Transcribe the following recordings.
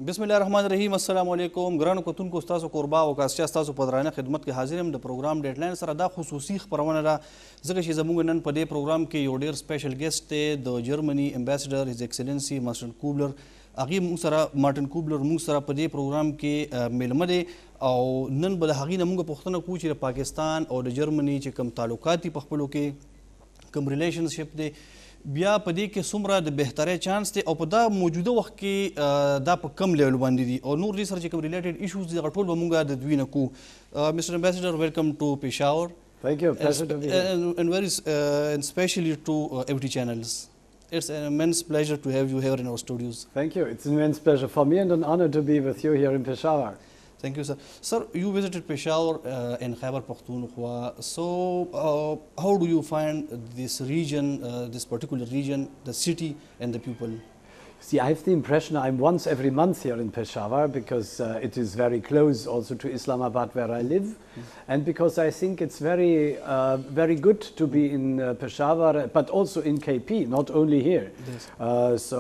बिस्मिल्लाहिर्रहमानिर्रहीम अस्सलाम वालेकुम ग्रान कोतुन को उस्ताद कोरबा और कास्चा उस्ताद पदराना खिदमत के हाजिर हम द प्रोग्राम डेडलाइन सर अदा खुसूसी खबरونه را زګه چې زموږ نن په دې پروګرام کې یو ډیر سپیشل ګیسټ دی د جرمني امبیسډر هیز ایکسلنسی مارټن کوبلر هغه موږ سره مارټن کوبلر موږ سره په دې پروګرام کې میلمه دی او نن بل هغه نه موږ پوښتنه کوو چې پاکستان او د جرمني چې کوم تعلقات په خپلو کې کوم ریلیشنشپ دی بیا په دې کې څومره د بهترۍ چانس دی او په دا موجوده وخت کې دا په کم لیول باندې دي او نور ریسرچ کوم ریلیټډ ایشوز دي ټول به موږ د دوی نه کوو مسټر امبیسډر ویلکم ټو پېښور. Thank you. Pleasure to be here. And very especially to FT channels. It's an immense pleasure to have you here in our studios. Thank you. It's an immense pleasure for me and an honor to be with you here in Peshawar. Thank you, sir. Sir, you visited Peshawar in Khyber Pakhtoonkhwa. So, how do you find this region, this particular region, the city and the people? See, I have the impression I'm once every month here in Peshawar because it is very close also to Islamabad where I live, and because I think it's very good to be in Peshawar, but also in KP, not only here. Yes.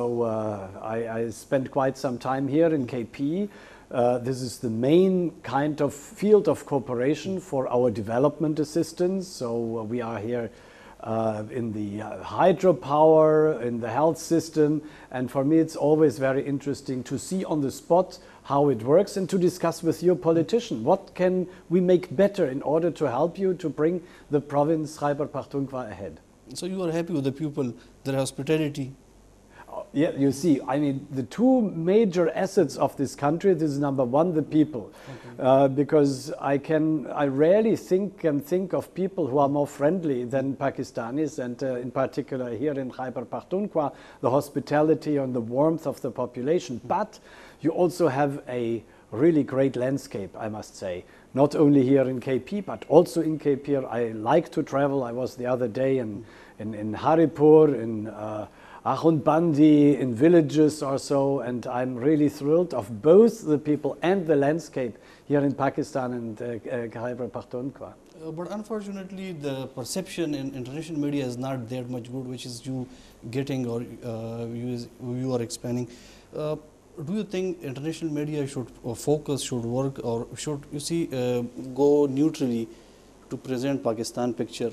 I spent quite some time here in KP. This is the main kind of field of cooperation for our development assistance. So we are here in the hydropower, in the health system, and for me it's always very interesting to see on the spot how it works and to discuss with your politician what can we make better in order to help you to bring the province Khyber Pakhtoonkhwa ahead. So you are happy with the people, their hospitality? Yeah, you see, I mean, the two major assets of this country, this is number one, the people. Okay. Because I rarely think of people who are more friendly than Pakistanis, and in particular here in Khyber Pakhtoonkhwa, the hospitality and the warmth of the population. But you also have a really great landscape, I must say. Not only here in KP, but also in KP. I like to travel. I was the other day in Haripur, in Bandi, in villages or so, and I'm really thrilled of both the people and the landscape here in Pakistan and Khyber Pakhtoonkhwa. But unfortunately, the perception in international media is not that much good, which is you getting or you are expanding. Do you think international media should focus, should work, or should go neutrally to present Pakistan picture?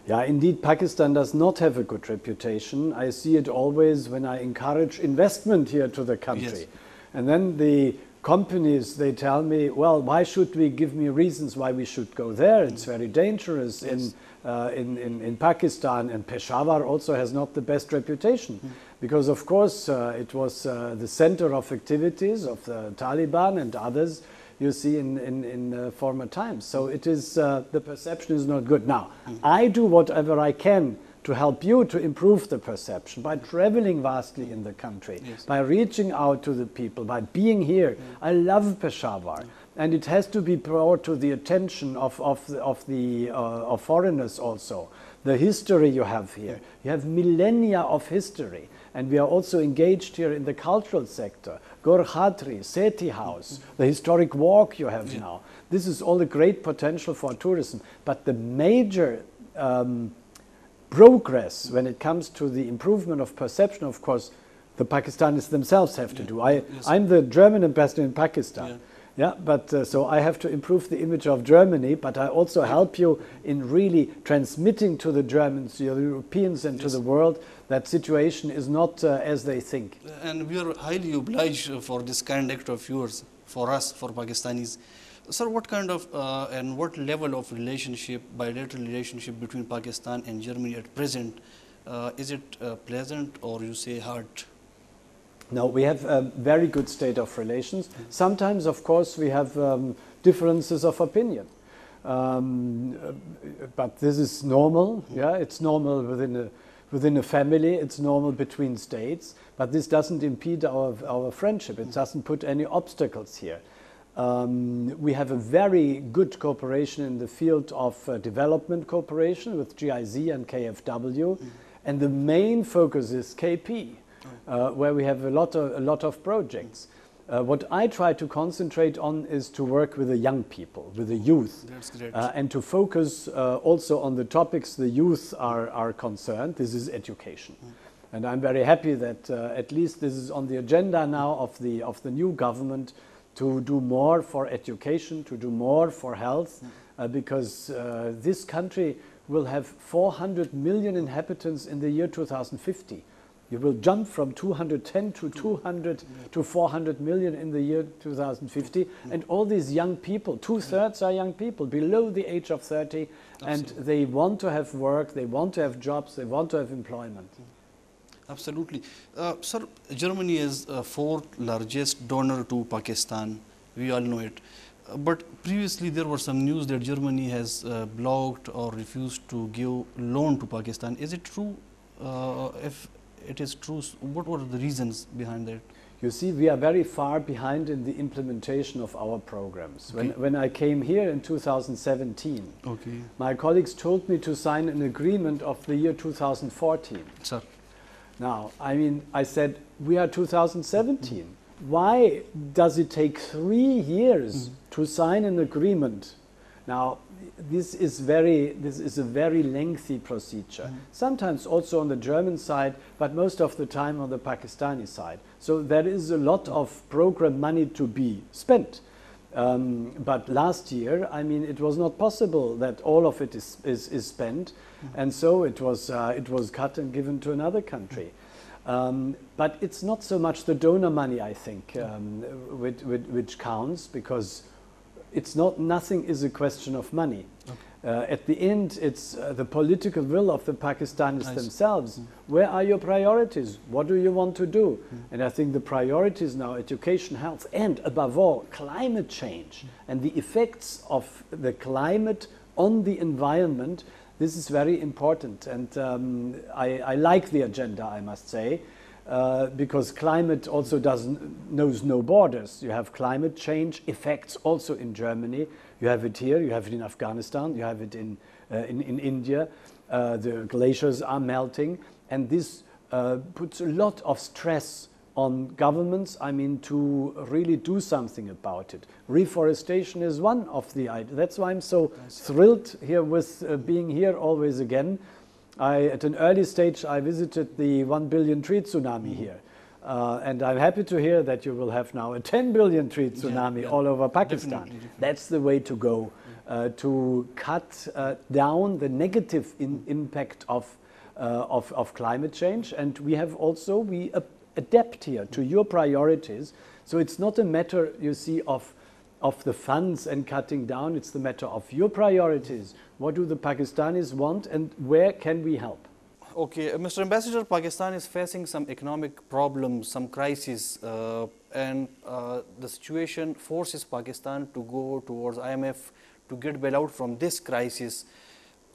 Yeah, indeed, Pakistan does not have a good reputation. I see it always when I encourage investment here to the country. Yes. And then the companies, they tell me, well, why should we give me reasons why we should go there? It's very dangerous. Yes. In Pakistan, and Peshawar also has not the best reputation. Because, of course, it was the center of activities of the Taliban and others, you see, in former times. So it is, the perception is not good. Now, I do whatever I can to help you to improve the perception by traveling vastly in the country, yes, by reaching out to the people, by being here. I love Peshawar, and it has to be brought to the attention of foreigners also. The history you have here, you have millennia of history, and we are also engaged here in the cultural sector. Gor Khatri, Seti House, the historic walk you have now. This is all a great potential for tourism, but the major progress when it comes to the improvement of perception, of course, the Pakistanis themselves have to do. I'm the German ambassador in Pakistan. Yeah, but so I have to improve the image of Germany, but I also help you in really transmitting to the Germans, the Europeans, and to the world that situation is not as they think. And we are highly obliged for this kind act of yours, for us, for Pakistanis. Sir, what kind of and what level of relationship, bilateral relationship between Pakistan and Germany at present? Is it pleasant or you say hard? No, we have a very good state of relations. Sometimes, of course, we have differences of opinion. But this is normal. Yeah, it's normal within a family. It's normal between states. But this doesn't impede our friendship. It doesn't put any obstacles here. We have a very good cooperation in the field of development cooperation with GIZ and KFW. And the main focus is KP. Where we have a lot of projects. What I try to concentrate on is to work with the young people, with the youth. That's great. And to focus also on the topics the youth are concerned. This is education. And I'm very happy that at least this is on the agenda now of the new government to do more for education, to do more for health, because this country will have 400 million inhabitants in the year 2050. You will jump from 210 to 200 to 400 million in the year 2050. And all these young people, 2/3 are young people below the age of 30, and they want to have work, they want to have jobs, they want to have employment. Absolutely. Sir, Germany is the fourth largest donor to Pakistan. We all know it. But previously there were some news that Germany has blocked or refused to give loan to Pakistan. Is it true? If it is true, what were the reasons behind that? You see, we are very far behind in the implementation of our programs. Okay. When I came here in 2017, my colleagues told me to sign an agreement of the year 2014. Sir. Now, I mean, I said, we are 2017. Why does it take 3 years to sign an agreement? Now, this is a very lengthy procedure. Sometimes also on the German side, but most of the time on the Pakistani side. So there is a lot of program money to be spent. But last year, I mean, it was not possible that all of it is spent, and so it was cut and given to another country. But it's not so much the donor money, I think, which counts, because nothing is a question of money. At the end, it's the political will of the Pakistanis themselves. Where are your priorities? What do you want to do? And I think the priorities now, education, health, and above all, climate change and the effects of the climate on the environment, this is very important. And I like the agenda, I must say, because climate also knows no borders. You have climate change effects also in Germany. You have it here, you have it in Afghanistan, you have it in India. The glaciers are melting, and this puts a lot of stress on governments, I mean, to really do something about it. Reforestation is one of the ideas. That's why I'm so thrilled here with being here always again. At an early stage, I visited the 1 billion tree tsunami here. And I'm happy to hear that you will have now a 10 billion tree tsunami all over Pakistan. Definitely. That's the way to go, to cut down the negative impact of climate change. And we adapt here to your priorities. So it's not a matter, you see, of the funds and cutting down. It's the matter of your priorities. What do the Pakistanis want, and where can we help? Okay, Mr. Ambassador, Pakistan is facing some economic problems, some crises, and the situation forces Pakistan to go towards IMF to get bailout from this crisis.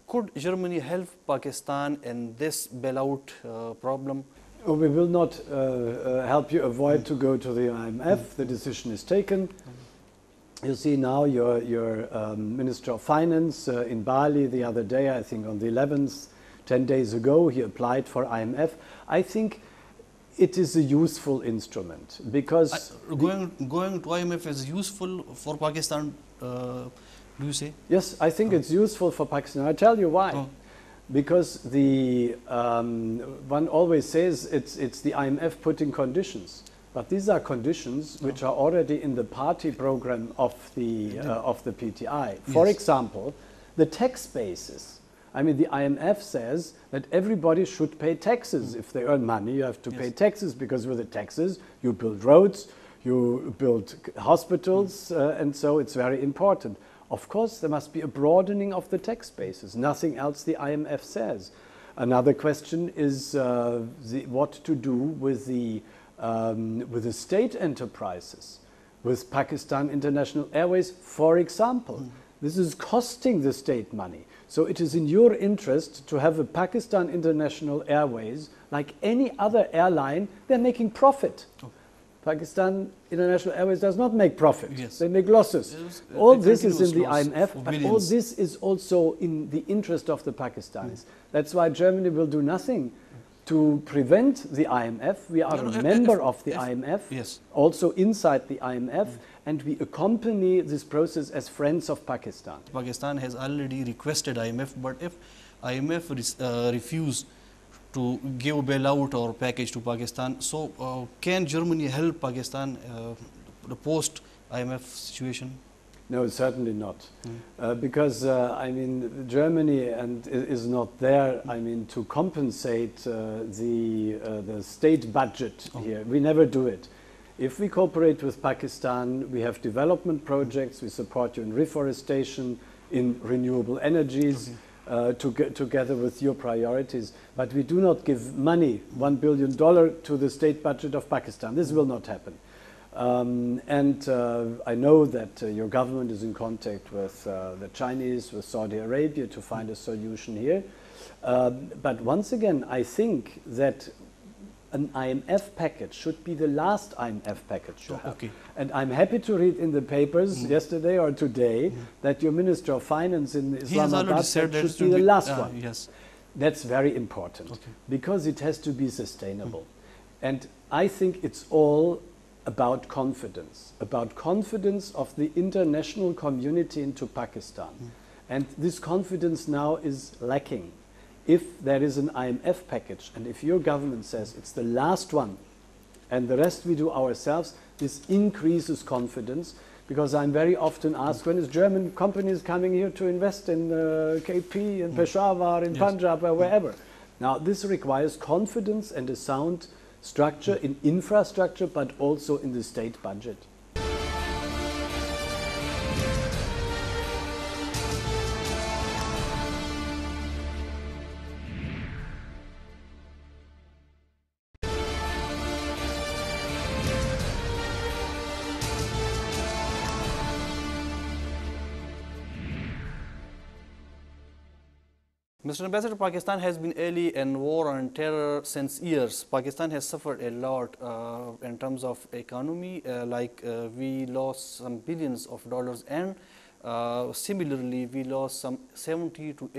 Could Germany help Pakistan in this bailout problem? Oh, we will not help you avoid to go to the IMF. The decision is taken. You see now your Minister of Finance in Bali the other day, I think on the 11th, 10 days ago, he applied for IMF. I think it is a useful instrument because going to IMF is useful for Pakistan, do you say? Yes, I think it's useful for Pakistan. I'll tell you why. Because one always says it's the IMF putting conditions. But these are conditions which are already in the party program of the PTI. For example, the tax basis. I mean, the IMF says that everybody should pay taxes. If they earn money, you have to pay taxes, because with the taxes, you build roads, you build hospitals, and so it's very important. Of course, there must be a broadening of the tax basis. Nothing else the IMF says. Another question is what to do with the state enterprises, with Pakistan International Airways, for example. This is costing the state money. So it is in your interest to have a Pakistan International Airways, like any other airline. They're making profit. Pakistan International Airways does not make profit. They make losses. All this is in the IMF, but all this is also in the interest of the Pakistanis. That's why Germany will do nothing to prevent the IMF. We are a member of the IMF, also inside the IMF, and we accompany this process as friends of Pakistan. Pakistan has already requested IMF, but if IMF refuse to give bailout or package to Pakistan. So can Germany help Pakistan the post IMF situation? No, certainly not, because I mean Germany is not there. I mean to compensate the state budget here. We never do it. If we cooperate with Pakistan, we have development projects. We support you in reforestation, in renewable energies, together with your priorities. But we do not give money, $1 billion, to the state budget of Pakistan. This will not happen. I know that your government is in contact with the Chinese, with Saudi Arabia to find a solution here. But once again, I think that an IMF package should be the last IMF package to have. Okay. And I'm happy to read in the papers yesterday or today that your Minister of Finance in Islamabad said that should be the last one. Yes. That's very important because it has to be sustainable. And I think it's all about confidence of the international community into Pakistan. And this confidence now is lacking. If there is an IMF package and if your government says it's the last one and the rest we do ourselves, this increases confidence, because I'm very often asked, when is German companies coming here to invest in KP, in Peshawar, in Punjab, or wherever? Now this requires confidence and a sound structure in infrastructure, but also in the state budget. Mr. Ambassador, Pakistan has been ally in war on terror since years. Pakistan has suffered a lot in terms of economy, we lost some billions of dollars, and similarly we lost some 70 to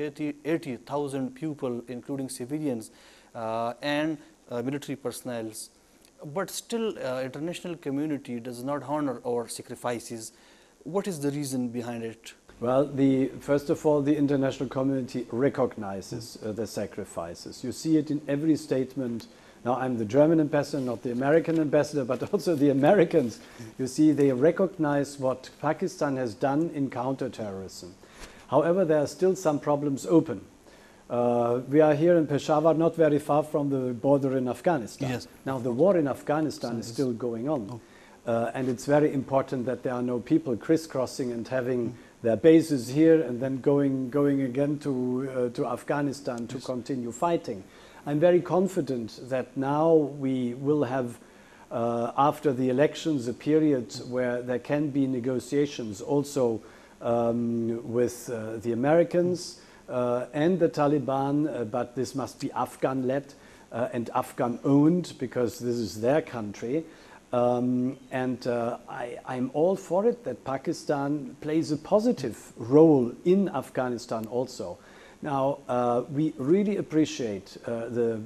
80,000 people, including civilians and military personnel. But still international community does not honor our sacrifices. What is the reason behind it? Well, first of all, the international community recognizes the sacrifices. You see it in every statement. Now, I'm the German ambassador, not the American ambassador, but also the Americans. You see, they recognize what Pakistan has done in counterterrorism. However, there are still some problems open. We are here in Peshawar, not very far from the border in Afghanistan. Yes. Now, the war in Afghanistan is still going on. And it's very important that there are no people crisscrossing and having their bases here and then going again to Afghanistan to continue fighting. I'm very confident that now we will have, after the elections, a period where there can be negotiations also with the Americans and the Taliban, but this must be Afghan-led and Afghan-owned, because this is their country. I'm all for it that Pakistan plays a positive role in Afghanistan also. Now, we really appreciate the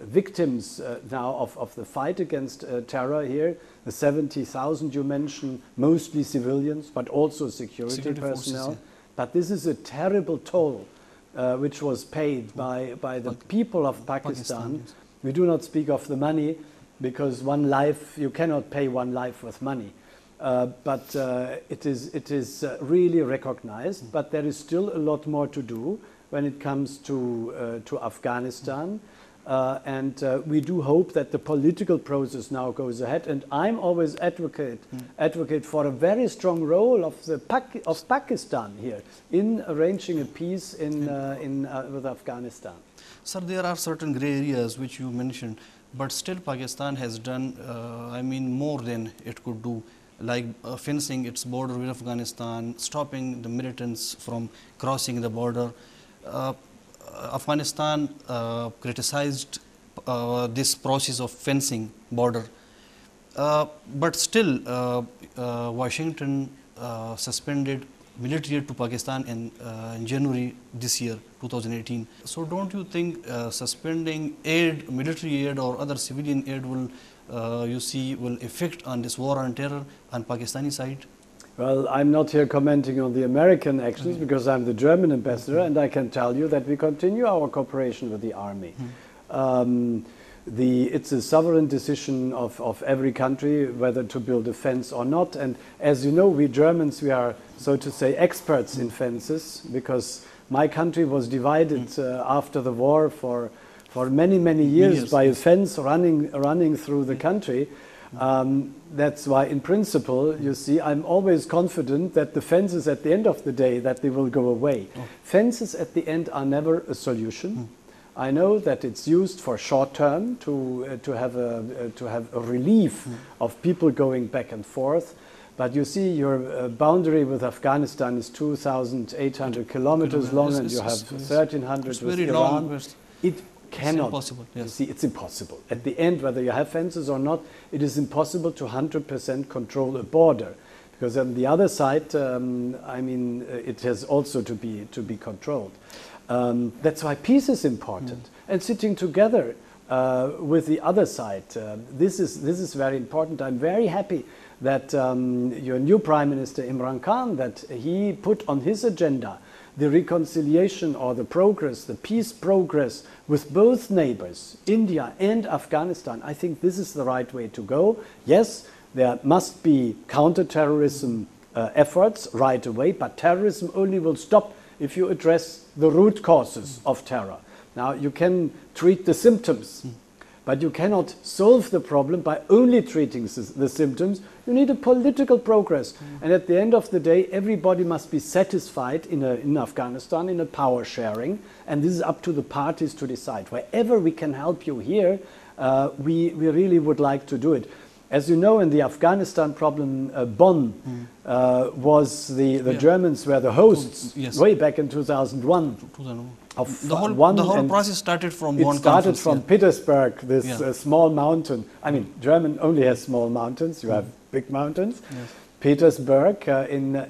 victims now of the fight against terror here, the 70,000 you mentioned, mostly civilians, but also security personnel. Forces, But this is a terrible toll which was paid by the people of Pakistan. Yes. We do not speak of the money, because one life, you cannot pay one life with money. But it is really recognized, but there is still a lot more to do when it comes to Afghanistan. We do hope that the political process now goes ahead, and I'm always advocate for a very strong role of Pakistan here in arranging a peace with Afghanistan. Sir, there are certain gray areas which you mentioned, but still Pakistan has done, more than it could do, like fencing its border with Afghanistan, stopping the militants from crossing the border. Afghanistan criticized this process of fencing border, but still Washington suspended military aid to Pakistan in January this year, 2018. So don't you think suspending aid, military aid or other civilian aid will affect on this war on terror on Pakistani side? Well, I'm not here commenting on the American actions because I'm the German ambassador, and I can tell you that we continue our cooperation with the army. It's a sovereign decision of every country whether to build a fence or not. And as you know, we Germans, we are, so to say, experts in fences, because my country was divided after the war for many, many years by a fence running through the country. That's why, in principle, you see, I'm always confident that the fences at the end of the day, that they will go away. Fences at the end are never a solution. I know that it's used for short term to have a relief of people going back and forth. But you see, your boundary with Afghanistan is 2,800 kilometers long, and you have 1,300 with Iran. It cannot. It's impossible. Yes. You see, it's impossible. At the end, whether you have fences or not, it is impossible to 100% control a border, because on the other side, I mean, it has also to be controlled. That's why peace is important, and sitting together with the other side. This is very important. I'm very happy that your new Prime Minister Imran Khan, that he put on his agenda the reconciliation or the progress, the peace progress with both neighbors, India and Afghanistan. I think this is the right way to go. Yes, there must be counter-terrorism efforts right away, but terrorism only will stop if you address the root causes of terror. Now, you can treat the symptoms, but you cannot solve the problem by only treating the symptoms. You need a political progress. And at the end of the day, everybody must be satisfied in Afghanistan in a power sharing. And this is up to the parties to decide. Wherever we can help you here, we really would like to do it. As you know, in the Afghanistan problem, Bonn was the Germans were the hosts way back in 2001. The whole process started from Bonn. It started from Petersburg, this small mountain. I mean, Germany only has small mountains. You have big mountains. Yes. Petersburg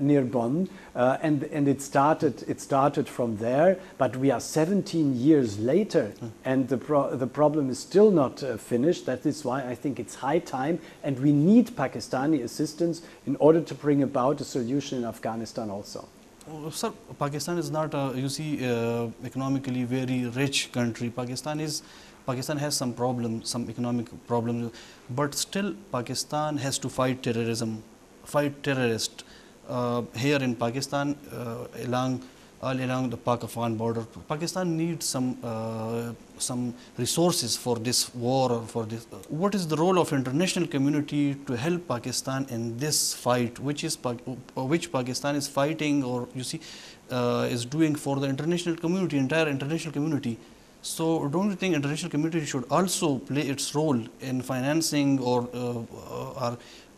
near Bonn, and it started from there. But we are 17 years later, and the problem is still not finished. That is why I think it's high time, and we need Pakistani assistance in order to bring about a solution in Afghanistan also. Sir, Pakistan is not, you see, economically very rich country. Pakistan has some problems, some economic problems, but still Pakistan has to fight terrorism, fight terrorists here in Pakistan, all along the Pak-Afghan border. Pakistan needs some resources for this war or for this. What is the role of international community to help Pakistan in this fight, which Pakistan is fighting, or you see, is doing for the international community, entire international community? So don't you think international community should also play its role in financing or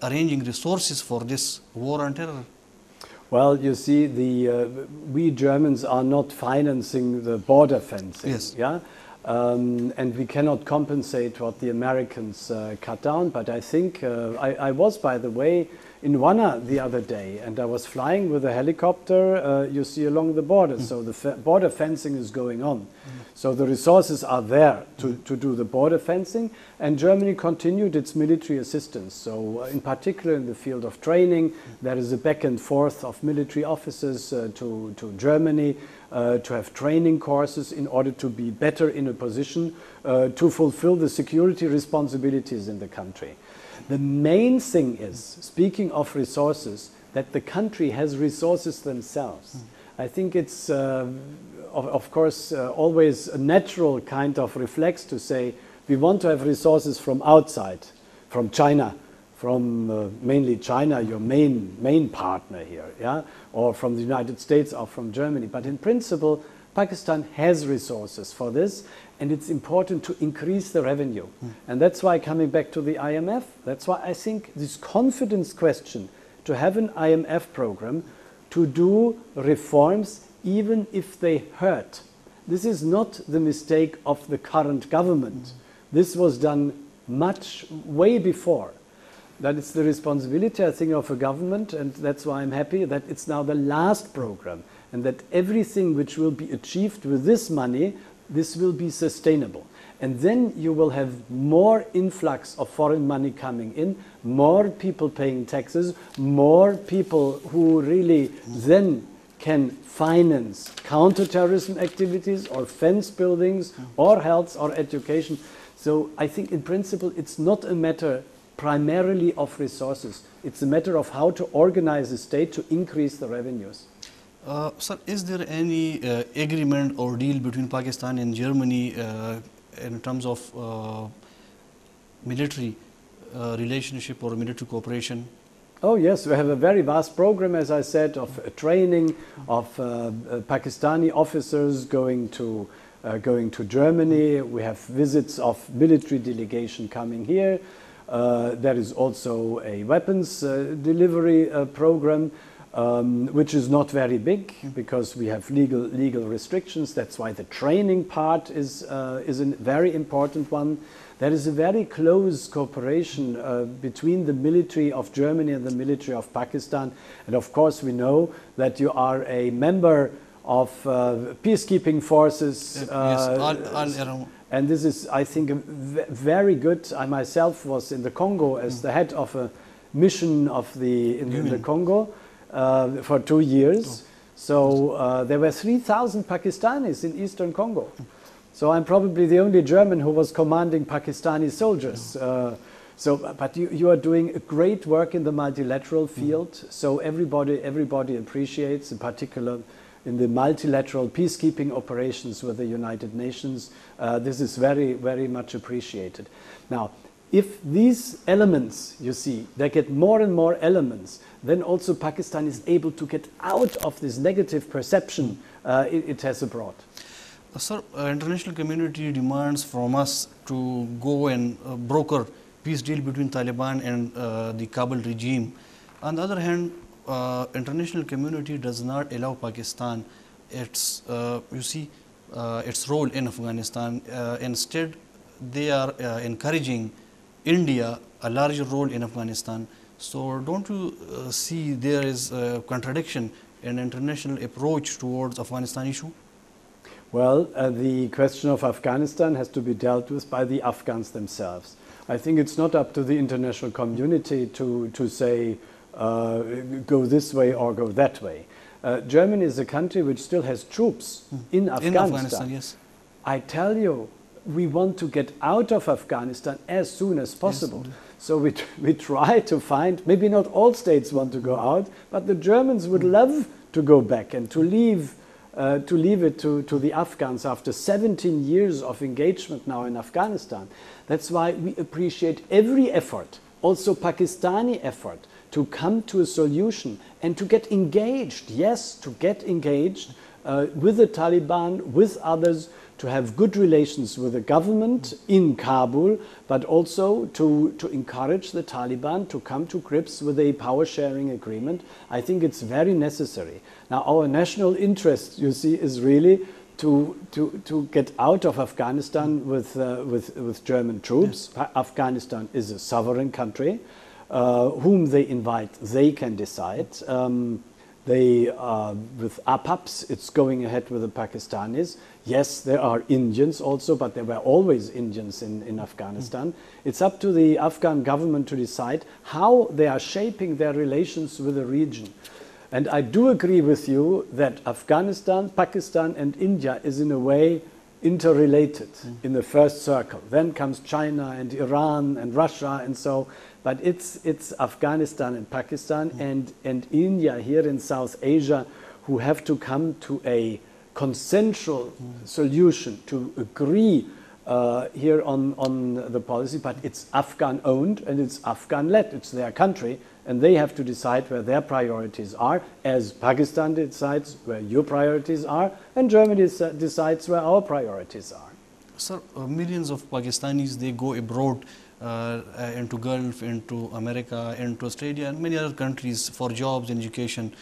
arranging resources for this war on terror? Well, you see, we Germans are not financing the border fencing. Yes. Yeah? And we cannot compensate what the Americans cut down. But I think, I was, by the way, in Wana the other day, and I was flying with a helicopter, you see, along the border. So the border fencing is going on. So the resources are there to do the border fencing, and Germany continued its military assistance. So in particular in the field of training, there is a back and forth of military officers to Germany to have training courses in order to be better in a position to fulfill the security responsibilities in the country. The main thing is, speaking of resources, that the country has resources themselves. I think it's, of course, always a natural kind of reflex to say we want to have resources from outside, from China, from mainly China, your main partner here, yeah, or from the United States or from Germany. But in principle, Pakistan has resources for this, and it's important to increase the revenue. And that's why, coming back to the IMF, that's why I think this confidence question, to have an IMF program, to do reforms even if they hurt. This is not the mistake of the current government. This was done way before. That it's the responsibility, I think, of a government, and that's why I'm happy that it's now the last program, and that everything which will be achieved with this money, this will be sustainable. And then you will have more influx of foreign money coming in, more people paying taxes, more people who really then can finance counterterrorism activities or fence buildings or health or education. So I think in principle it's not a matter primarily of resources. It's a matter of how to organize the state to increase the revenues. Sir, is there any agreement or deal between Pakistan and Germany in terms of military relationship or military cooperation? Oh yes, we have a very vast program, as I said, of training of Pakistani officers going to Germany. We have visits of military delegation coming here. There is also a weapons delivery program, which is not very big because we have legal restrictions. That's why the training part is a very important one. There is a very close cooperation between the military of Germany and the military of Pakistan. And of course we know that you are a member of peacekeeping forces. And this is, I think, very good. I myself was in the Congo as the head of a mission of in the Congo for 2 years. So there were 3,000 Pakistanis in eastern Congo. So I'm probably the only German who was commanding Pakistani soldiers. But you are doing a great work in the multilateral field. So everybody appreciates, in particular in the multilateral peacekeeping operations with the United Nations. This is very, very much appreciated. Now, if these elements, you see, they get more and more elements, then also Pakistan is able to get out of this negative perception it has abroad. Sir, international community demands from us to go and broker peace deal between Taliban and the Kabul regime. On the other hand, international community does not allow Pakistan its role in Afghanistan. Instead, they are encouraging India a larger role in Afghanistan. So don't you see there is a contradiction in international approach towards Afghanistan issue? Well, the question of Afghanistan has to be dealt with by the Afghans themselves. I think it's not up to the international community to say go this way or go that way. Germany is a country which still has troops in Afghanistan. Yes. I tell you, we want to get out of Afghanistan as soon as possible. Yes. So we try to find, maybe not all states want to go out, but the Germans would love to go back and to leave it to the Afghans after 17 years of engagement now in Afghanistan. That's why we appreciate every effort, also Pakistani effort, to come to a solution and to get engaged, yes, to get engaged with the Taliban, with others, to have good relations with the government in Kabul, but also to encourage the Taliban to come to grips with a power-sharing agreement. I think it's very necessary. Now, our national interest, you see, is really to get out of Afghanistan with German troops. Yes. Afghanistan is a sovereign country. Whom they invite, they can decide. With APAPs, it's going ahead with the Pakistanis. Yes, there are Indians also, but there were always Indians in Afghanistan. It's up to the Afghan government to decide how they are shaping their relations with the region. And I do agree with you that Afghanistan, Pakistan and India is in a way interrelated in the first circle. Then comes China and Iran and Russia and so. But it's Afghanistan and Pakistan and India here in South Asia who have to come to a consensual solution, to agree here on the policy. But it's Afghan owned and it's Afghan led. It's their country and they have to decide where their priorities are, as Pakistan decides where your priorities are and Germany decides where our priorities are. Sir, millions of Pakistanis, they go abroad into Gulf, into America, into Australia and many other countries for jobs and education.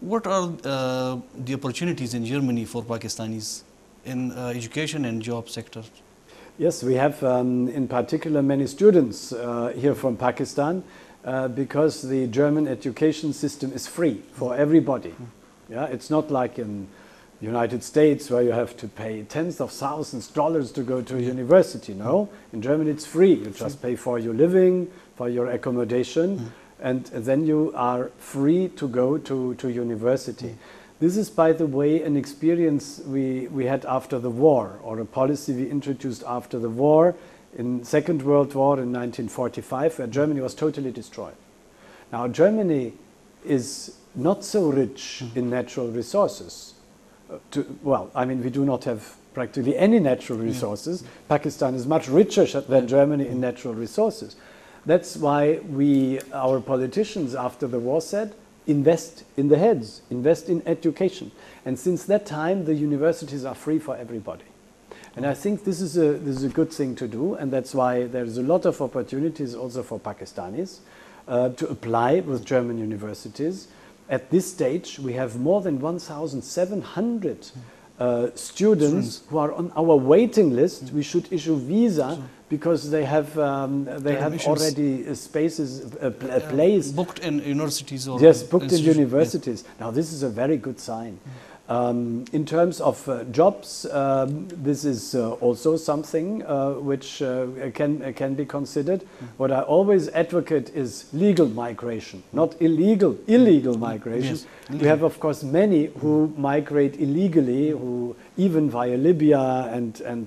What are the opportunities in Germany for Pakistanis in education and job sector? Yes, we have in particular many students here from Pakistan because the German education system is free for everybody. Yeah, it's not like in United States where you have to pay tens of thousands of dollars to go to a university. No, in Germany it's free. You just pay for your living, for your accommodation, and then you are free to go to university. This is, by the way, an experience we had after the war, or a policy we introduced after the war, in Second World War in 1945, where Germany was totally destroyed. Now, Germany is not so rich in natural resources. Well, I mean, we do not have practically any natural resources. Pakistan is much richer than Germany in natural resources. That's why our politicians after the war said, invest in the heads, invest in education. And since that time, the universities are free for everybody. And I think this is a good thing to do, and that's why there's a lot of opportunities also for Pakistanis to apply with German universities. At this stage, we have more than 1,700 students who are on our waiting list. We should issue visa because they have already spaces, a place. Booked in universities or yes, booked in universities. Yes. Now this is a very good sign. In terms of jobs, this is also something which can be considered. What I always advocate is legal migration, not illegal migration. Yes. We have, of course, many who migrate illegally, who even via Libya and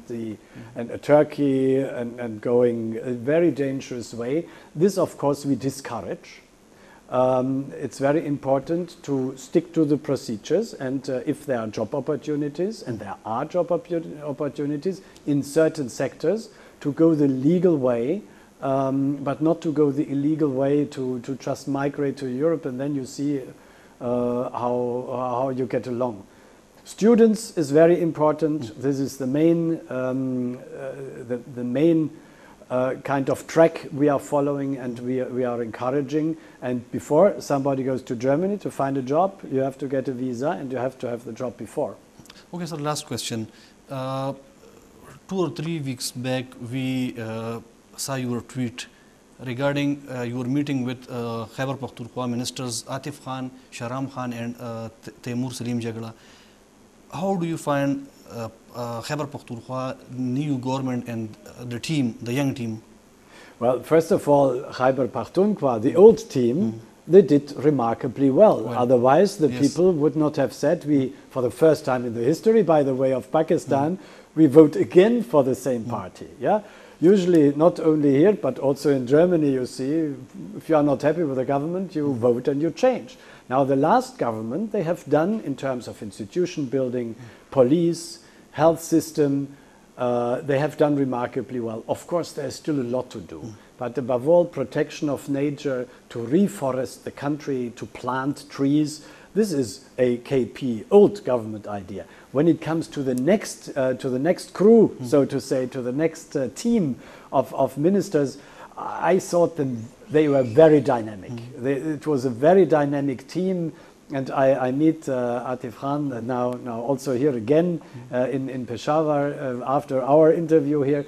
Turkey and going a very dangerous way. This, of course, we discourage. It's very important to stick to the procedures, and if there are job opportunities, and there are job opportunities in certain sectors, to go the legal way, but not to go the illegal way to just migrate to Europe, and then you see how you get along. Students is very important. This is the main kind of track we are following, and we are encouraging. And before somebody goes to Germany to find a job, you have to get a visa, and you have to have the job before. Okay, sir, last question. 2 or 3 weeks back, we saw your tweet regarding your meeting with Khyber Pakhtoonkhwa ministers Atif Khan, Shahram Khan and Taimur Salim Jagla. How do you find Khyber Pakhtoonkhwa new government and the team, the young team? Well, first of all, Khyber Pakhtoonkhwa, the old team, they did remarkably well. Otherwise, the people would not have said, for the first time in the history, by the way, of Pakistan, we vote again for the same party. Yeah. Usually, not only here, but also in Germany, you see, if you are not happy with the government, you vote and you change. Now, the last government, they have done in terms of institution building, police, health system, they have done remarkably well. Of course, there's still a lot to do. But above all, protection of nature, to reforest the country, to plant trees, this is a KP, old government idea. When it comes to the next crew, so to say, to the next team of ministers, I thought that they were very dynamic. It was a very dynamic team, and I meet Atif Khan now also here again in Peshawar after our interview here.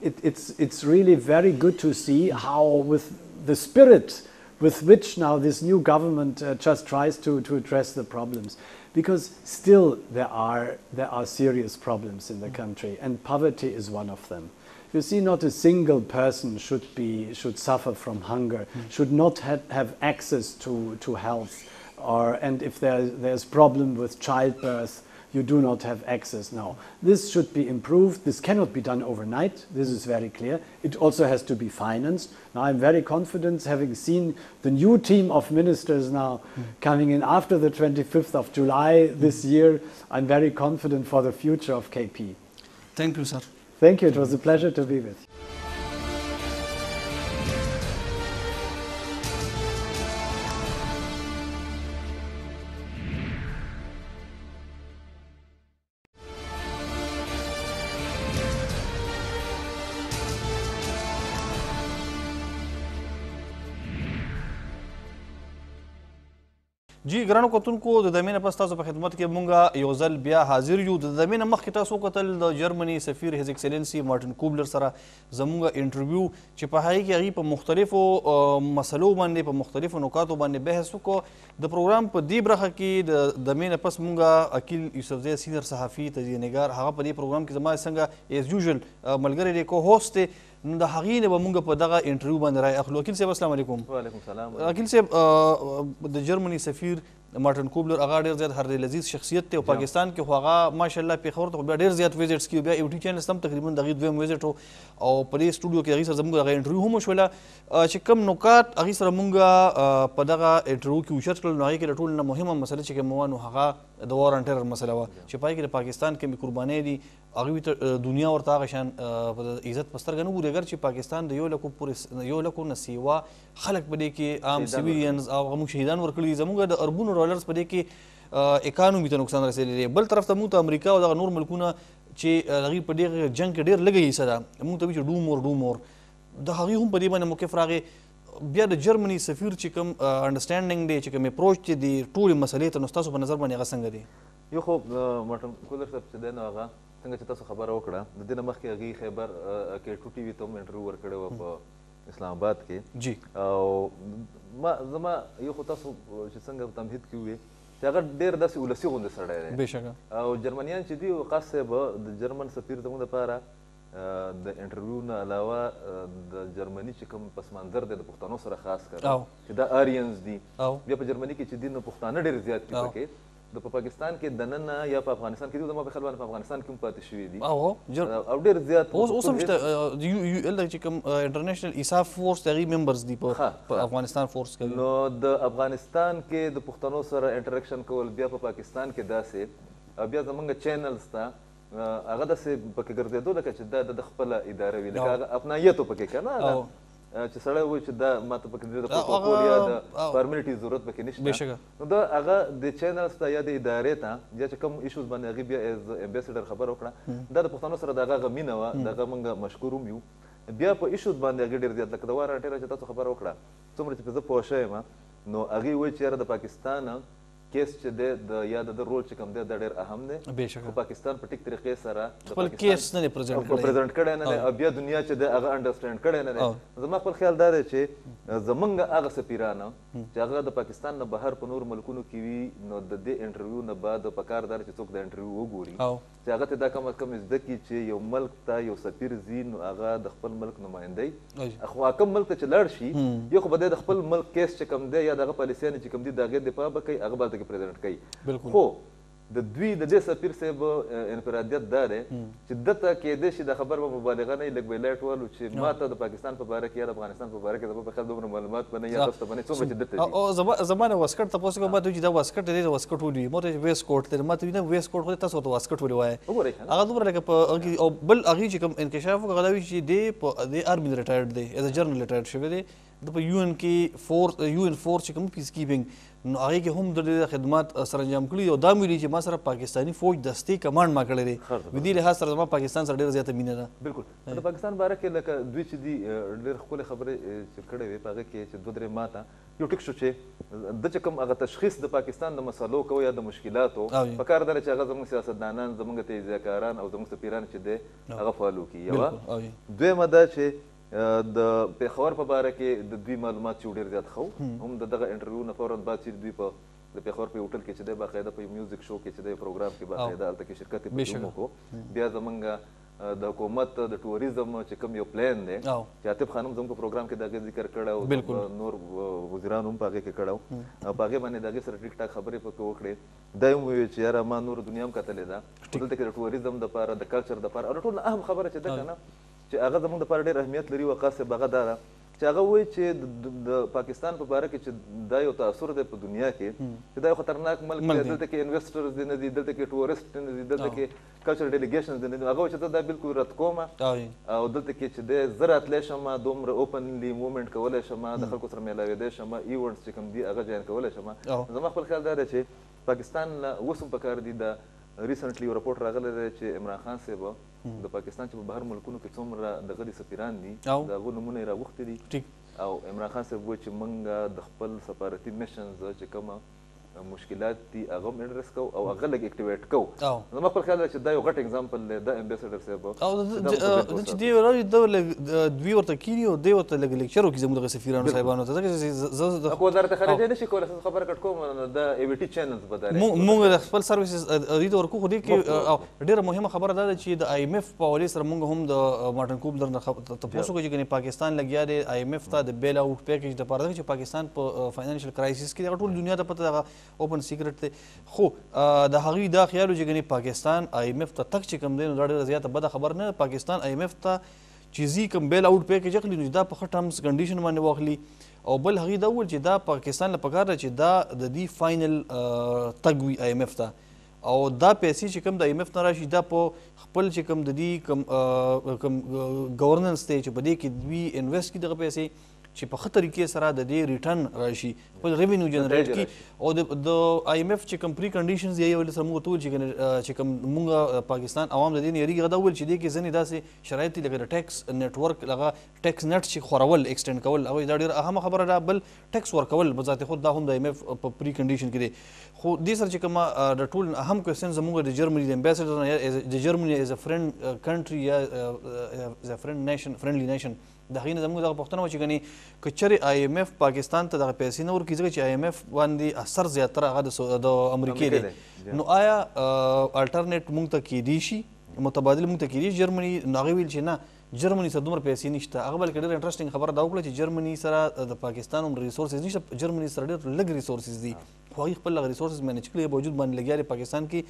It's really very good to see how, with the spirit with which now this new government just tries to address the problems, because still there are serious problems in the country, and poverty is one of them. You see, not a single person should suffer from hunger, should not have access to health, and if there's problem with childbirth, you do not have access now. This should be improved. This cannot be done overnight. This is very clear. It also has to be financed. Now, I'm very confident, having seen the new team of ministers now coming in after the 25th of July this year, I'm very confident for the future of KP. Thank you, sir. Thank you. It was a pleasure to be with you. جی ګرانو کتونکو د دمې نه پس تاسو په خدمت کې مونږ یو ځل بیا حاضر یو. د دمې نه مخکې تاسو وکتل د جرمني سفیر هیز ایکسلنسي مارټن کوبلر سره زمونږ انټرویو چې په هغې کې هغوی په مختلفو مسلو باندې په مختلفو نکاتو باندې بحث وکړو. د پروګرام په دې برخه کې د دمې نه پس مونږ عقیل یوسفزی سینیر صحافي تجزیه نګار هغه په دې پروګرام کې زما څنګه ایز یوزول ملګری دی کو هوسټ دی. نو د هغې نه به مونږ په دغه انټرویو باندې رای اخلو. عقیل صاحب السلام علیکم. وعلیکم السلام. عقیل صاحب د جرمني سفیر مارټن کوبلر هغه ډېر زیات هر لذیذ شخصیت دی او پاکستان کې خو هغه ماشاءالله پیښور ته بیا ډېر زیات ویزټس کیو بیا ایو ټي چینل هم تقریبا د هغې دویم ویزټ و او په دې سټوډیو کې هغې سره زموږ هغه انټرویو هم وشوله چې کوم نکات هغې سره مونږ په دغه انټرویو کې اوچت کړل نو هغې کې د ټولو نه مهمه مسله چې کومه وه نو هغه د وار ان ټیرر مسله وه چې په هغې کې د پاکستان کومې قربانۍ دي هغوی ته دنیا ورته هغه شان په عزت په سترګه نه ګوري اګر چې پاکستان د 1 لکو نه سیوا خلک په دې کې عام سیویلینز او موږ شهیدان ورکړي دي زموږ د اربونو ډالرز په دې کې اکانومي ته نقصان رسېدلی دی بل طرف ته موږ ته امریکا او دغه نور ملکونه چې هغوی په دې جنګ کې ډېر لږه حصه ده موږ ته وایي چې ډو مور د هغوی هم په دې باندې موقف راغی بیا د جرمني سفیر چې کوم انډرسټینډینګ دی چې کوم اپروچ چې دی ټولې مسلې ته نو ستاسو په نظر باندې هغه څنګه دی یو خو مارټن کولر صاحب چې دی نو هغه څنګه چې تاسو خبره وکړه د دې نه مخکې هغې خیبر کې 2 TV ته هم انټرویو ورکړی وه په اسلام آباد کې جی او زما یو خو تاسو چې څنګه تمهید کې ووې چې هغه ډېر داسې ولسي غوندې سړی دی بېشکه او جرمنیان چې دي خاص صاحب د جرمن سفیر زموږ دپاره د انټرویو نه علاوه د جرمني چې کوم پس منظر دی د پښتنو سره خاص کړی چې دا آریینز دي بیا په جرمني کې چې دي نو پښتانه ډېر زیات دي پکې د په پاکستان کې دننه یا په افغانستان کې دي زما په خیال باندې په افغانستان کې هم پاتې شوي دي او ډېر زیات اوس هم شته دلته چې کوم انټرنیشنل ایساف فورس د هغې ممبرز دي په افغانستان فورس کوي نو د افغانستان کې د پښتنو سره انټریکشن کول بیا په پاکستان کې داسې او بیا زموږ چینلز ته هغه داسې پکې ګرځېدو لکه چې دا د خپله اداره وي لکه هغه اپنایتو پکې که نه چې سړی وایي چې دا ماته پکې د پروتوکول یا د فارملیټي ضرورت پکې نشته نو دا هغه د چینلز ته یا د ادارې ته یا چې کوم ایشوز باندې هغې بیا ایز امبیسډر خبره وکړه دا د پښتنو سره د هغه مینه وه د هغه موږ مشکور هم یو بیا په ایشوز باندې هغې ډېر زیات لکه د وار اټیره چې تاسو خبره وکړه څومره چې پې زه پوه شوی یم نو هغې وایي چې یاره د پاکستان کیس چې دی د یا د رول چې کوم دی دا ډېر اهم دی خو پاکستان په ټیک طریقې سره خپل کیس نه دی پرزنټ کړی نه دی او بیا دنیا چې دی هغه انډرسټینډ کړی نه دی زما خپل خیال دا دی چې زموږ هغه سفیرانه چې هغه د پاکستان نه بهر په نور ملکونو کې وي نو د دې انټرویو نه بعد پکار دا چې څوک د انټرویو وګوري چې هغه ته دا کم از کم زده کړي چې یو ملک ته یو سفیر ځي نو هغه د خپل ملک نمایندی خو کوم ملک ته چې لاړ شي یو خو به د خپل ملک کیس چې کوم دی یا دغه پالیسیانې چې کوم دي د هغې دفاع به کوي هغه به هلته کې پرزنټ کوي خو د دوی د دې سفیر صاحب انفرادیت دا دی چې دته کېدای شي د خبر به مبالغه نه وي لږ به یې لایټ ولو چې ما ته د پاکستان په باره کې یا د افغانستان په باره کې زما په خیال دومره معلومات به نه یا تاسو ته به نه څومره چې دلته دي زما نه واسکټ تپوس کوم ما ته چې دا واسکټ دی د واسکټ ولي ما ته ویست کوټ دی ما ته نه ویست کوټ خو تاسو ورته واسکټ ولي وایي هغه دومره لکه په او بل هغې چې کوم انکشاف وکړه هغه دا وي چې دی په د آرمي ریټایرډ دی ایز ا جنرل ریټایرډ شوی دی د په یو ان فورس چې کوم پیس کیپینګ نو هغې کې هم د ډېر خدمات سره انجام کړي او دا مې ویلي چې ما سره پاکستاني فوج دستې کمانډ ما کړی دی په دې لحاظ سره زما پاکستان سره ډېره زیاته مینه ده بالکل د پاکستان باره کې لکه دوی چې دي ډېر ښکلې خبرې چې کړې وې په هغې کې چې 2-3 ما ته یو ټیک شو چې د چې کوم هغه تشخیص د پاکستان د مسلو کو یا د مشکلاتو په کار دا چې هغه زموږ سیاستدانان زموږ تجزیهکاران او زموږ سفیران چې دی هغه فالو کړي یوه دویمه دا چې د پېښور په باره کې د دوی معلومات چې ډېر زیات ښه هم د دغه انټرویو نه فوراً بعد چې دوی په د پېښور په هوټل کې چې دی باقاعده په میوزیک شو کې چې دی پروګرام کې باقاعده هلته کې شرکت یې په وکړو بیا زموږ د حکومت د ټوریزم چې کوم یو پلان دی چې عاطف خان هم زموږ په پروګرام کې د هغې ذکر کړی او نور وزیران هم په هغې کې کړی او په هغې باندې د هغې سره ټیک ټاک خبرې پکې وکړې دا یې هم وویل چې یاره ما نور دنیا هم کتلې ده دلته کې د ټوریزم دپاره د کلچر دپاره او د ټول اهم خبره چې ده که نه چې هغه زموږ دپاره ډېر اهمیت لري وقاص صاحب هغه دا ده چې هغه وایي چې د پاکستان په باره کې چې دا یو تاثر دی په دنیا کې چې دا یو خطرناک ملک دی دلته کې انویسټرز دي نه دي دلته کې ټورسټ نه دي دلته کې کلچر ډیلیګیشنز دي نه دي هغه وایي چې زه دا بالکل رد کوم او دلته کې چې دی زه راتلی شم دومره اوپنلی موومنټ کولی شم د خلکو سره میلاوېدی شم ایونټس چې کوم دي هغه جاین کولی شم زما خپل خیال دا دی چې پاکستان اوس هم پکار دي د ریسنټلی یو رپورټ راغلی دی چې عمران خان صاحب د پاکستان چې په بهر ملکونو کې څومره دغه دي سفیران دي د هغو نومونه یې راغوښتي دي او عمران خان صاحب وایي چې موږ د خپل سفارتي میشنز چې کومه مشکلات دي هغه هم اډرس کوو او هغه لږ اکټیویټ کوو زما خپل خیال دی چې دا یو غټ اګزامپل دی د امبیسډر صاحب او چې دی ورته دوی ورته کینی او دی ورته لږ لیکچر وکړي زموږ دغه سفیرانو صاحبانو ته ځکه چې وزارت خارجه نشي کولی خبره کټ کوم د ای وی ټي چینلز به موږ د خپل سروسز دوی ته ورکوو خو دې کې ډېره مهمه خبره دا ده چې د آی ایم ایف په حوالې سره موږ هم د مارټن کوبلر نه تپوس وکړو چې ګنې پاکستان لګیا دی آی ایم ایف ته د بیل آوټ پیکیج دپاره چې پاکستان په فاینانشل کرایسس کې دغه ټول دنیا ته پته دغه اوپن سیکرټ دی. خو د هغوی دا خیال و چې ګنې پاکستان IMF ته تګ چې کوم دی نو دا ډېره زیاته بده خبر نه. پاکستان IMF ته چې ځي کوم بیل آوټ پیکیج اخلي نو دا په ښه ټرمز کنډیشن باندې واخلي. او بل هغوی دا وویل چې دا پاکستان له پکار ده چې دا د دې فاینل تګ وي IMF ته، او دا پیسې چې کوم د IMF نه راشي دا په خپل چې کوم د دې کوم ګورننس دی چې په دې کې دوی انویسټ کړي دغه پیسې چې په ښه طریقې سره د دې ریټرن راشي، خپل ریونیو جنریټ کړي. او د IMF چې کوم پری کنډیشنز یې ویل سره موږ ته وویل چې کوم موږ پاکستان عوام د دې نه یېرېږي. هغه دا وویل چې دې کې ځینې داسې شرایط دي لکه د ټیکس نیټورک هغه ټیکس نیټ چې خورول ایکسټینډ کول، هغوی دا ډېره اهمه خبره ده. بل ټیکس ورکول بذات خود دا هم د IMF په پری کنډیشن کې دی. خو دې سره چې کومه د ټول اهم کوېسچن زموږ د جرمني د امبیسډر نه د جرمني ایز ا فرینډ کنټري یا ایز ا فرینډلی نیشن د هغې نه زموږ دغه پوښتنه وه چې ګنې که چېرې IMF پاکستان ته دغه پیسې نه ورکړي ځکه چې IMF باندې اثر زیاتره هغه د امریکې دی، نو آیا الټرنیټ موږ ته کیدی شي متبادل موږ ته کیدی شي جرمني؟ نو هغې ویل چې نه جرمني سره دومره پیسې نشته. هغه بلکې ډېره انټرسټینګ خبره دا وکړه چې جرمني سره د پاکستان هم ریسورسز نشته، جرمني سره ډېر لږ ریسورسز دي، خو هغوی خپل هغه ریسورسز مینیج کړي باوجود باندې لګیا دي پاکستان کې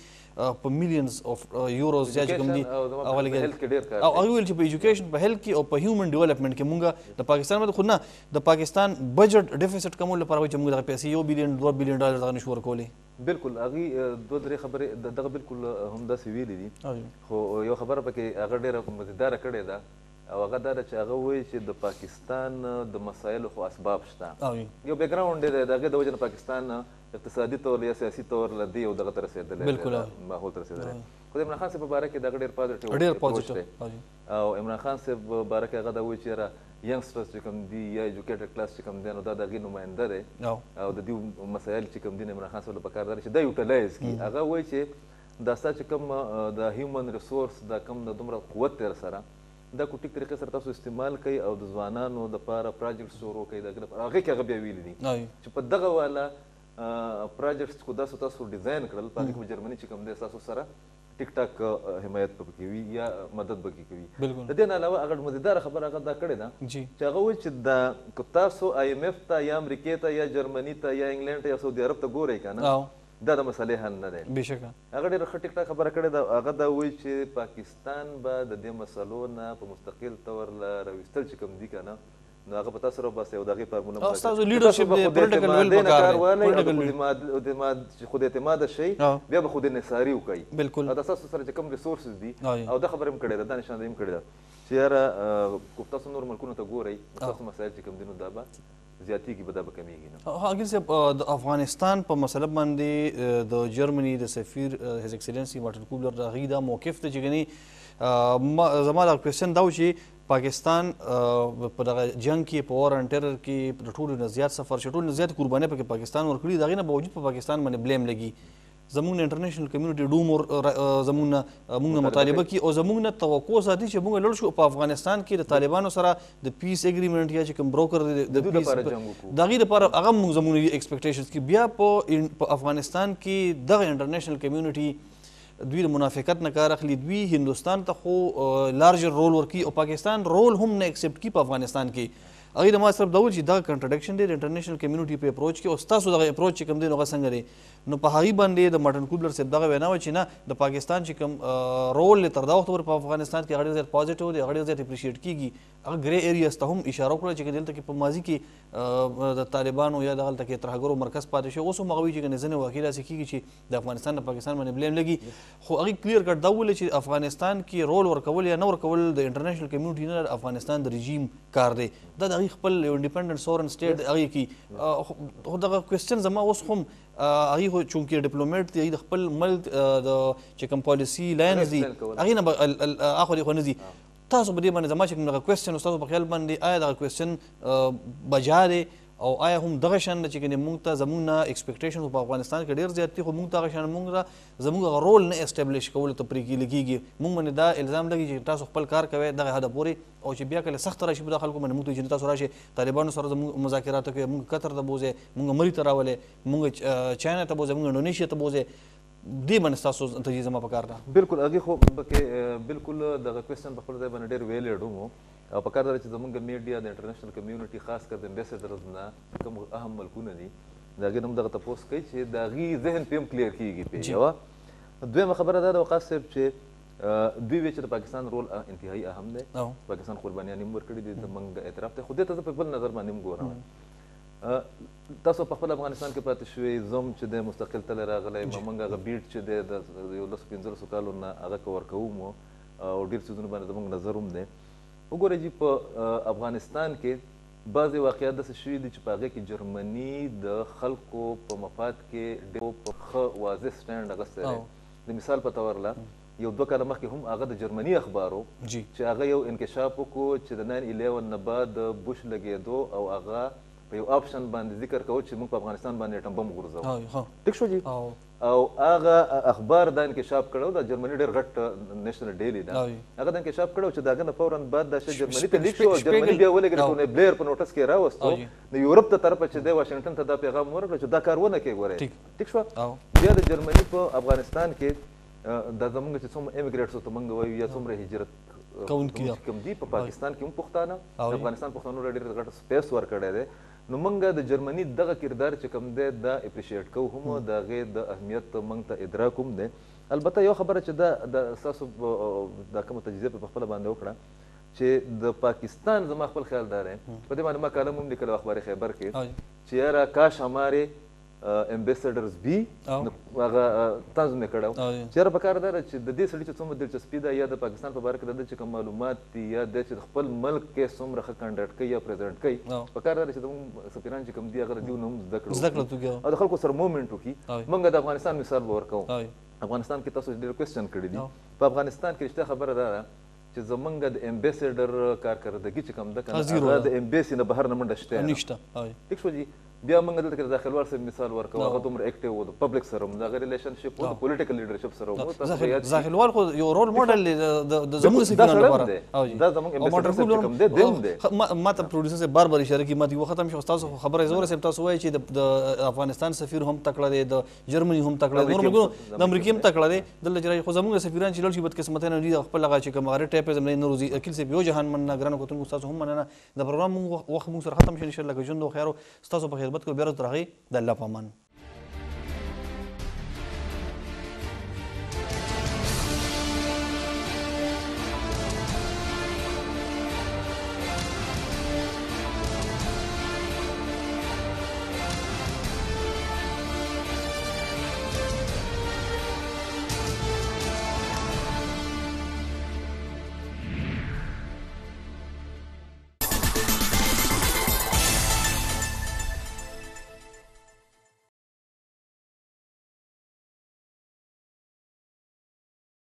په میلیونز اف یوروز یا چې کوم دي هغه لګیا دي. او هغوی ویل چې په ایجوکیشن په هیلث کې او په هیومن ډیولپمنټ کې مونږ د پاکستان باندې خو نه د پاکستان بجټ ډیفیسټ کمولو لپاره وایي چې موږ دغه پیسې 1 بلین 2 بلین ډالر دغه نشو ورکولی. بالکل هغې دوه درې خبرې دغه بالکل همداسې ویلې دي، خو یو خبره پکې هغه ډېره مزیداره کړې ده او هغه دا ده چې هغه وایي چې د پاکستان د مسایلو خو اسباب شته، یو بیک گراونډ دی د هغې د وجې نه پاکستان اقتصادي طور یا سیاسي طور له دې او دغه ته رسېدلی ماحول ته رسېدلی. خو د عمران خان صاحب په باره کې دغه ډېر پازیټیو دی او عمران خان صاحب په باره کې هغه دا وایي چې یاره ینګسټرز چې کوم دي یا ایجوکیټډ کلاس چې کوم دی نو دا د هغې نماینده دی او د دې مسایل چې کوم دي عمران خان صاحب له پکار دا چې دا یوټیلایز کړي. هغه وایي چې دا ستا چې کوم د هیومن ریسورس دا کوم د دومره قوت دی سره دا کو ټیک طریقې سره تاسو استعمال کوئ او د ځوانانو دپاره پراجیکټ شروع کوئ د هغې لپاره. هغې کې هغه بیا ویلي دي چې په دغه والا پراجیکټس کو تاسو ډیزاین کړل په هغې کې به جرمني چې کوم دی ستاسو سره ټیک ټاک حمایت به پکې وي یا مدد به پکې کوي. د دې نه علاوه هغه مزیداره خبره هغه دا کړې ده چې هغه وایي چې دا که تاسو IMF ته یا امریکې ته یا جرمني ته یا انګلینډ ته یا سعودي عرب ته ګورئ که نه دا د مسئلې حل نه دی. بېشکه هغه ډېره ښه ټیک ټاک خبره کړې ده. هغه دا وایي چې پاکستان به د دې مسلو نه په مستقل طور له راویستل چې کوم دي که نه نو هغه به تاسو راباسئ او د هغې فارموله ستاسو لیډرشپ دی پولیټیکل ویل کار والی چې خود اعتماده شئ بیا به خود انحصاري وکئ. بالکل او دا ستاسو سره چې کوم ریسورسز دي او دا خبره هم کړې ده دا نشاندهي هم کړې ده چې یاره تاسو نور ملکونو ته ګورئ تاسو مسایل چې کوم دي نو دا به زیاتېږي به دا به کمیږي نه. حاکم صاحب د افغانستان په مسله باندې د جرمني د سفیر هیز ایکسلنسي مارټن کوبلر د هغې دا موقف دی چې ګنې زما دا کوېسچن دا و چې پاکستان په دغه جنګ کې په وار اینډ ټیرر کې د ټولو نه زیات سفر چې ټولو نه زیات قربانۍ پکې پاکستان ورکړي د هغې نه باوجود په پاکستان باندې بلیم لګي. زموږ نه انټرنیشنل کمیونټي ډومور زموږ نه مطالبه کوي او زموږ نه توقع ساتي چې موږ لوړ شو په افغانستان کې د طالبانو سره د پیس اګریمنټ یا چې کوم بروکر د پیس د هغې لپاره هغه موږ زموږ ایکسپیکټیشنز کې بیا په افغانستان کې دغه انټرنیشنل کمیونټي دوی د منافقت نه کار اخلي. دوی هندوستان ته خو لارجر رول ورکوي او پاکستان رول هم نه ایکسپټ کړي په افغانستان کې. هغې د ما صرف دا وویل چې دغه کنټرډکشن دی د انټرنیشنل کمیونټي په اپروچ کې او ستاسو دغه اپروچ چې کوم دی نو هغه څنګه دی. نو په هغې باندې د مارټن کوبلر صاحب دغه وینا وه چې نه د پاکستان چې کوم رول دی تر دا وخته پورې په افغانستان کې هغه ډېر زیات پازیټیو دی هغه ډېر زیات اپریشیټ کېږي. هغه ګرې ایریاز ته هم اشاره وکړه چې دلته کې په ماضي کې د طالبانو یا دغلته کې ترهګرو مرکز پاتې شي اوس هم هغه وایي چې ځینې واقع داسې کېږي چې د افغانستان د پاکستان باندې بلیم لګي. خو هغې کلیر کټ دا وویل چې افغانستان کې رول ورکول یا نه ورکول د انټرنیشنل کمیونټي نه د افغانستان د رژیم کار دی دا د هغې خپل یو انډیپنډنټ سورن سټیټ هغې کې. خو دغه کوېسچن زما اوس هم هغې خو چونکې ډیپلومیټ دی د خپل ملک د چې کوم پالیسي لاینز دي هغې نه اخوا دې خو نه ځي. تاسو په دې باندې زما چې کوم دغه کوېسچن ستاسو په خیال باندې آیا دغه کوېسچن بجا دی او آیا هم دغه شان ده چې ګنې موږ ته زموږ نه ایکسپیکټیشن په افغانستان کې ډېر زیات دي خو موږ ته هغه شان موږ ته زموږ هغه رول نه اسټابلیش کولو ته پرې لګېږي. موږ باندې دا الزام لګي چې تاسو خپل کار کوئ دغه حده پورې او چې بیا کله سخته راشي په دغه خلکو باندې موږ ته چې تاسو راشئ طالبانو سره زموږ مذاکرات کوئ موږ قطر ته بوځئ موږ مري ته راولئ موږ چاینا ته بوځئ موږ انډونیشیا ته بوځئ دې باندې ستاسو تجهیز زما پکار ده. بالکل هغې خو پکې بالکل دغه کوېسچن په خپل ځای باندې ډېر ویلیډ هم او پکار ده چې زموږ میډیا د انټرنیشنل کمیونټي خاص کر د امبیسډرز نه کوم اهم ملکونه دي د هغې نه هم دغه تپوس کوي چې د هغې ذهن پې هم کلیر کېږي پې یوه دویمه خبره دا ده وقاص صاحب چې دوی وایي چې د پاکستان رول انتهایي اهم دی پاکستان قربانیانې هم ورکړي دي زموږ اعتراف دی خو دې ته زه په بل نظر باندې هم ګورم تاسو په خپل افغانستان کې پاتې شوئ زه هم چې دی مستقل تللی راغلی موږ هغه بیډ چې دی د 15 کالو نه هغه کور کوو مو او ډېر څیزونو باندې زموږ نظر هم دی وګورئ جي په افغانستان کې بعضې واقعات داسې شوي دي چې په هغې کې جرمني د خلکو په مفاد کې ډېر په ښه واضح سټینډ اخیستی دی د مثال په تور له یو 2 کاله مخکې هم هغه د جرمني اخبارو چې هغه یو انکشاف وکړو چې د 9/11 نه بعد د بوش لګېدو او هغه په یو آپشن باندې ذکر کوو چې موږ په افغانستان باندې اټم بم غورځوو ټیک شو جي او هغه اخبار دا انکشاف کړو د جرمني ډېر غټ نیشنل ډیلی ده هغه دا انکشاف کړو چې د هغه نه فورا بعد دا شی جرمني ته لیک شو جرمني بیا ولګېد ټوني بلیر په نوټس کې راوستو د یورپ ته طرفه چې دی واشنګټن ته دا پیغام ورکړ چې دا کار ونه کوي ګورئ ټیک شو بیا د جرمني په افغانستان کې دا زموږ چې څومره ایمیګریټس ورته موږ وایو یا څومره هجرت کوم دي په پاکستان کې هم پښتانه د افغانستان پښتنو ډېر غټ سپیس ورکړی دی نو موږ د جرمني دغه کردار چې کوم دی دا اپریشیټ کوو هم د هغې د اهمیت موږ ته ادراک هم دی البته یو خبره چې دا ستاسو دا کومه تجزیه په خپله باندې وکړه چې د پاکستان زما خپل خیال دا دی په دې باندې ما کالم هم لیکلی اخبار خیبر کې چې یاره کاش همارې امبیسډرز بي هغه طنز مې کړی چې یاره پکار دا ده چې د دې سړي چې څومره دلچسپي ده یا د پاکستان په باره کې د ده چې کوم معلومات دي یا د چې خپل ملک کې څومره ښه کنډکټ کوي یا پرزنټ کوي پکار دا ده چې زموږ سفیران چې کوم دي هغه د دې نه هم زده کړو او د خلکو سره مومنټ وکړي موږ د افغانستان مثال به ورکوو افغانستان کې تاسو ډېر کوېسچن کړي دي په افغانستان کې رښتیا خبره دا ده چې زمونږ د امبیسډر کارکردګي چې کوم ده که نه هغه د امبیسي نه بهر نه منډه شته ټیک شو جي بیا موږ دلته کې د داخلوال صاحب مثال ورکوو هغه دومره اکټیو و د پبلک سره هم د هغه ریلیشنشپ و د پولیټیکل لیډرشپ سره و داخلوال خو یو رول موډل دی د زموږ سفیرانو لپاره دا زموږ امبیسډر چې کوم دی هم دی ما ته پروډوسر صاحب بار بار اشاره کوي ما یو ختم شو تاسو خبره زوره صاحب تاسو وایي چې د افغانستان سفیر هم تکړه دی د جرمني هم تکړه دی نور موږ د امریکا هم تکړه دی دلته چې خو زموږ سفیران چې لږ شي بدقسمته نه دي خپل هغه چې کوم هغه ټیپزم نه روزي اکیل صاحب یو جهان من ګرانو کوتونکو تاسو هم مننه د پروګرام وخت موږ سره ختم شي ان شاء الله که ژوند خو خیر تاسو په خدمت کې بیا راځي د الله پامان